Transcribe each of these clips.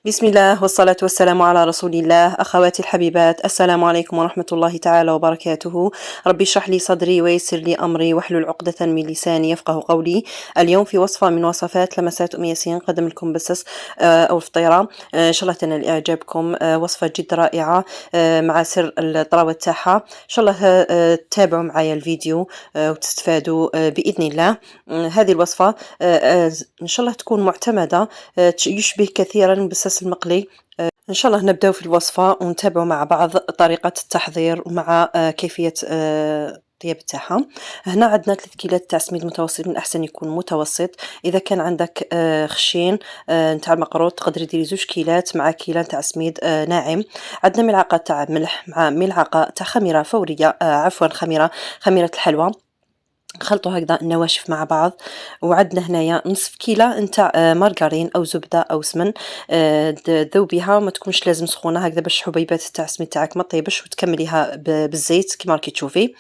بسم الله والصلاة والسلام على رسول الله. أخواتي الحبيبات، السلام عليكم ورحمة الله تعالى وبركاته. ربي اشرح لي صدري ويسر لي أمري واحلل عقدة من لساني يفقه قولي. اليوم في وصفة من وصفات لمسات أم ياسين قدم لكم بسس أو الفطيرة. إن شاء الله تنال إعجابكم. وصفة جد رائعة مع سر الطراوة تاعها. إن شاء الله تتابعوا معايا الفيديو وتستفادوا بإذن الله. هذه الوصفة إن شاء الله تكون معتمدة، يشبه كثيرا البساس المقلي. إن شاء الله نبدأ في الوصفة ونتابع مع بعض طريقة التحضير ومع كيفية الطياب تاعها. هنا عندنا 3 كيلات تاع سميد متوسط، من الأحسن يكون متوسط. إذا كان عندك خشين نتاع المقروط تقدري ديري 2 كيلات مع كيلان تاع سميد ناعم. عندنا ملعقة تاع ملح مع ملعقة تاع خميرة فورية، عفوا خميرة الحلوى. نخلطوا هكذا النواشف مع بعض. وعندنا هنايا نصف كيلة نتاع مارغرين او زبده او سمن. ذوبيها، ما تكونش لازم سخونه هكذا باش حبيبات تاع السميد تاعك ما طيبش، وتكمليها بالزيت كيما راكي تشوفي.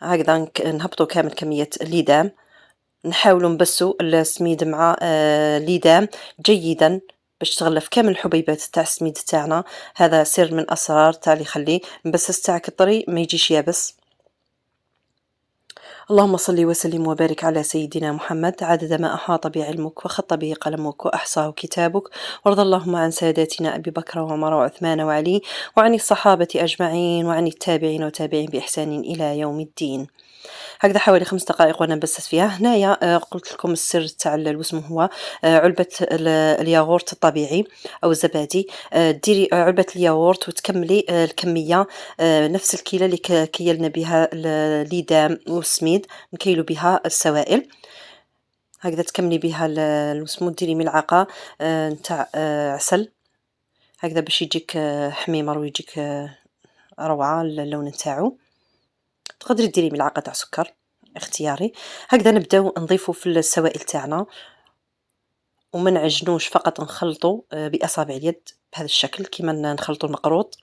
هكذا نهبطوا كامل كميه الليدام. نحاولوا نبسوا السميد مع الليدام جيدا باش تغلف كامل الحبيبات تاع السميد تاعنا. هذا سر من اسرار تاع اللي يخلي المبسس تاعك الطري ما يجيش يابس. اللهم صل وسلم وبارك على سيدنا محمد عدد ما أحاط بعلمك وخط به قلمك وأحصاه كتابك. وارض اللهم عن ساداتنا أبي بكر وعمر وعثمان وعلي، وعن الصحابة أجمعين، وعن التابعين وتابعين بإحسان إلى يوم الدين. هكذا حوالي 5 دقائق وأنا نبسس فيها. هنايا قلت لكم السر تاع الوسم هو علبة الياغورت الطبيعي أو الزبادي. ديري علبة الياغورت وتكملي الكمية نفس الكيلة اللي كيلنا بها الليدام والسميد، نكيلو بها السوائل. هكذا تكملي بها الوسم، ديري ملعقة نتاع عسل هكذا باش يجيك حميمر ويجيك روعة اللون نتاعو. تقدري ديري ملعقة تاع سكر اختياري. هكذا نبداو نضيفو في السوائل تاعنا وما نعجنوش، فقط نخلطو باصابع اليد بهذا الشكل كيما نخلطو المقروط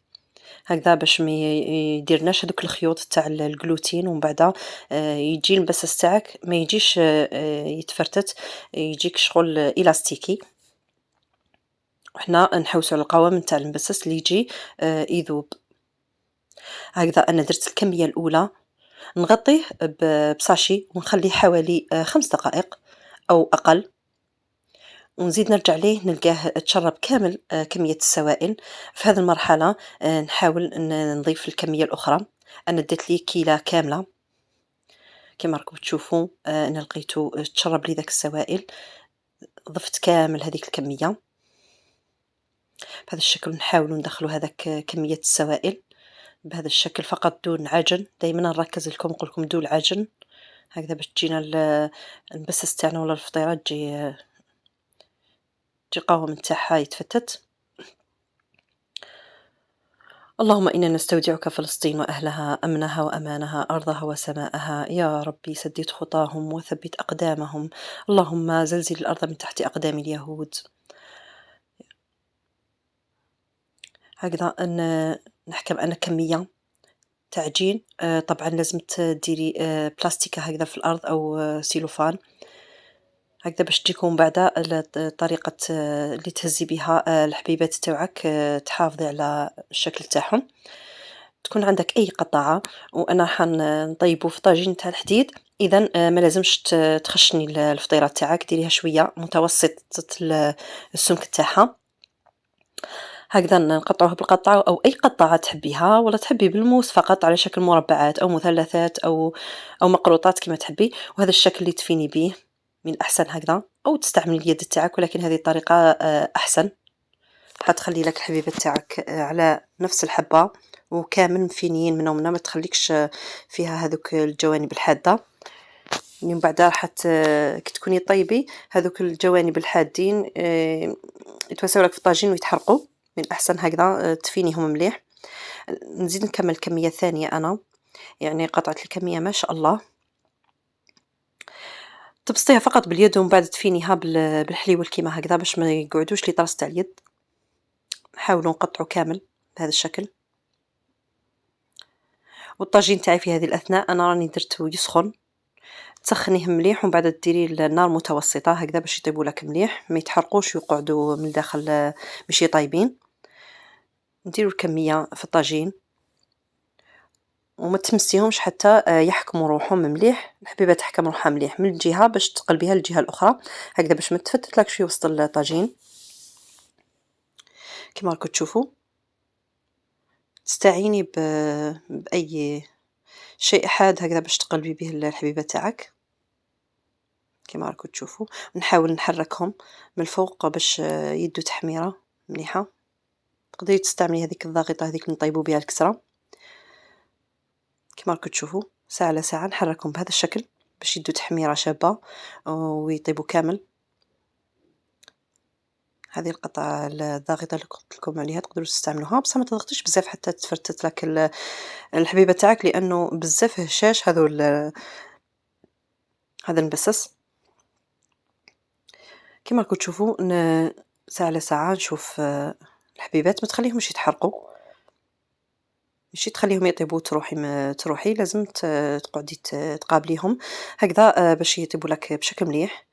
هكذا باش ما يديرناش هذوك الخيوط تاع الجلوتين، ومن بعد يجي المبسس تاعك ما يجيش يتفرتت، يجيك شغل الاستيكي. وحنا نحوسو على القوام نتاع المبسس اللي يجي يذوب. هكذا انا درت الكميه الاولى، نغطيه بصاشي ونخليه حوالي 5 دقائق أو أقل، ونزيد نرجع ليه نلقاه تشرب كامل كمية السوائل. في هذه المرحلة نحاول نضيف الكمية الأخرى. أنا ديت ليه كيلة كاملة كما راكم تشوفوا. أنا لقيته تشرب لي ذاك السوائل، ضفت كامل هذيك الكمية بهذا الشكل. نحاول ندخلوا هذاك كمية السوائل بهذا الشكل فقط دون عجن. دائما نركز لكم نقول لكم دون عجن هكذا باش تجينا المبسس تاعنا ولا الفطيرة تجي القوام نتاعها يتفتت. اللهم إنا نستودعك فلسطين وأهلها، أمنها وأمانها، أرضها وسماءها، يا ربي سدد خطاهم وثبت أقدامهم. اللهم زلزل الأرض من تحت أقدام اليهود. هكذا نحكم أنا كمية تعجين. طبعا لازم تديري بلاستيكة هكذا في الأرض أو سيلوفان هكذا باش تجيكم بعدا طريقة اللي تهزي بها الحبيبات تاوعك، تحافظي على الشكل تاعهم. تكون عندك أي قطعة، وأنا نطيبو في طاجين تاع الحديد، إذا ما لازمش تخشني الفطيرة تاعك، ديريها شوية متوسطة السمك تاعها. هكذا نقطعوه بالقطعة أو أي قطعة تحبيها، ولا تحبي بالموس فقط على شكل مربعات أو مثلثات أو مقروطات كما تحبي. وهذا الشكل اللي تفيني به من الأحسن هكذا، أو تستعمل اليد تاعك، ولكن هذه الطريقة أحسن. حتخلي لك الحبيبة تاعك على نفس الحبة وكامل مفينيين منهم، ما تخليكش فيها هذوك الجوانب الحادة. من بعد راح كي تكوني طيبي هذوك الجوانب الحادين يتوسعوا لك في الطاجين ويتحرقوا. من الأحسن هكذا تفينيهم مليح. نزيد نكمل كمية ثانية أنا، يعني قطعت الكمية ما شاء الله. تبسطيها فقط باليد ومن بعد تفينيها بالحليوة كيما هكذا باش ما يقعدوش لي طرس تاع اليد. نحاولوا نقطعوا كامل بهذا الشكل. والطاجين تاعي في هذه الأثناء أنا راني درته يسخن، تسخنيه مليح ومن بعد ديريه لنار متوسطة هكذا باش يطيبوا لك مليح، ما يتحرقوش ويقعدوا من الداخل ماشي طايبين. نديروا الكمية في الطاجين وما تمسيهمش حتى يحكموا روحهم مليح، الحبيبة تحكم روحها مليح من الجهة باش تقلبيها للجهة الأخرى هكذا باش ما تفتتلكش في وسط الطاجين. كيما راكم تشوفوا تستعيني بأي شيء حاد هكذا باش تقلبي به الحبيبة تاعك كيما راكم تشوفوا. نحاول نحركهم من الفوق باش يدوا تحميرة مليحة. تقدري تستعملي هذيك الضاغطة هذيك اللي نطيبوا بها الكسرة كيما راكم تشوفوا. ساعة على ساعة نحركهم بهذا الشكل باش يدوا تحميرة شابة ويطيبوا كامل. هذه القطعة الضاغطة اللي قلت لكم عليها تقدروا تستعملوها بصح ما تضغطيش بزاف حتى تفرتت لك الحبيبة تاعك لأنه بزاف هشاش هذا المبسس. كيما راكم تشوفوا ساعة على ساعة نشوف الحبيبات ما تخليهمش يتحرقوا، ماشي تخليهم يطيبوا تروحي لازم تقعدي تقابليهم هكذا باش يطيبوا لك بشكل مليح.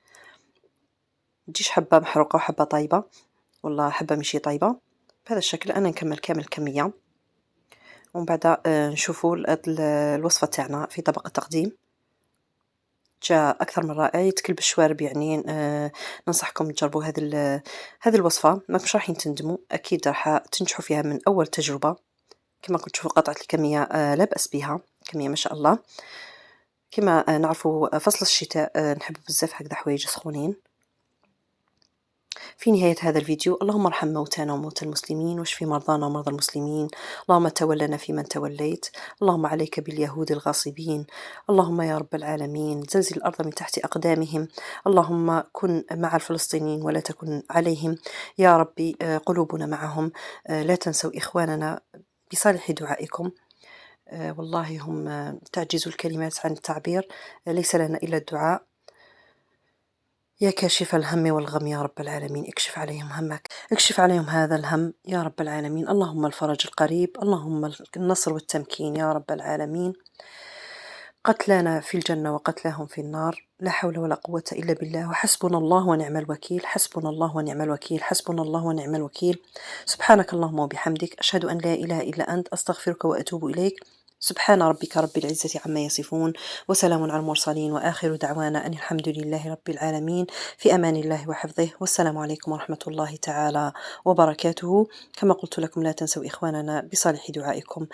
تجيش حبة محروقة وحبة طايبة والله حبة ماشي طايبة بهذا الشكل. أنا نكمل كامل الكمية ومن بعد نشوفوا الوصفة تاعنا في طبق التقديم جاء أكثر من رائع يتكل بالشوارب يعني. ننصحكم تجربوا هذه الوصفة ماكش راح تندموا أكيد راح تنجحوا فيها من أول تجربة. كما كنت تشوفوا قطعة الكمية لا بأس بها كمية ما شاء الله. كما نعرفوا فصل الشتاء نحب بزاف هكذا حوايج سخونين. في نهاية هذا الفيديو اللهم ارحم موتانا وموتى المسلمين واشف مرضانا ومرضى المسلمين. اللهم تولنا فيمن توليت. اللهم عليك باليهود الغاصبين. اللهم يا رب العالمين زلزل الأرض من تحت أقدامهم. اللهم كن مع الفلسطينيين ولا تكن عليهم يا ربي. قلوبنا معهم. لا تنسوا إخواننا بصالح دعائكم. والله هم تعجز الكلمات عن التعبير. ليس لنا إلا الدعاء. يا كاشف الهم والغم يا رب العالمين اكشف عليهم همك، اكشف عليهم هذا الهم يا رب العالمين. اللهم الفرج القريب، اللهم النصر والتمكين يا رب العالمين. قتلانا في الجنة وقتلاهم في النار، لا حول ولا قوة إلا بالله، وحسبنا الله ونعم الوكيل، حسبنا الله ونعم الوكيل، حسبنا الله ونعم الوكيل. سبحانك اللهم وبحمدك أشهد أن لا إله إلا أنت أستغفرك وأتوب إليك. سبحان ربك رب العزة عما يصفون وسلام على المرسلين وآخر دعوانا أن الحمد لله رب العالمين. في أمان الله وحفظه والسلام عليكم ورحمة الله تعالى وبركاته. كما قلت لكم لا تنسوا إخواننا بصالح دعائكم.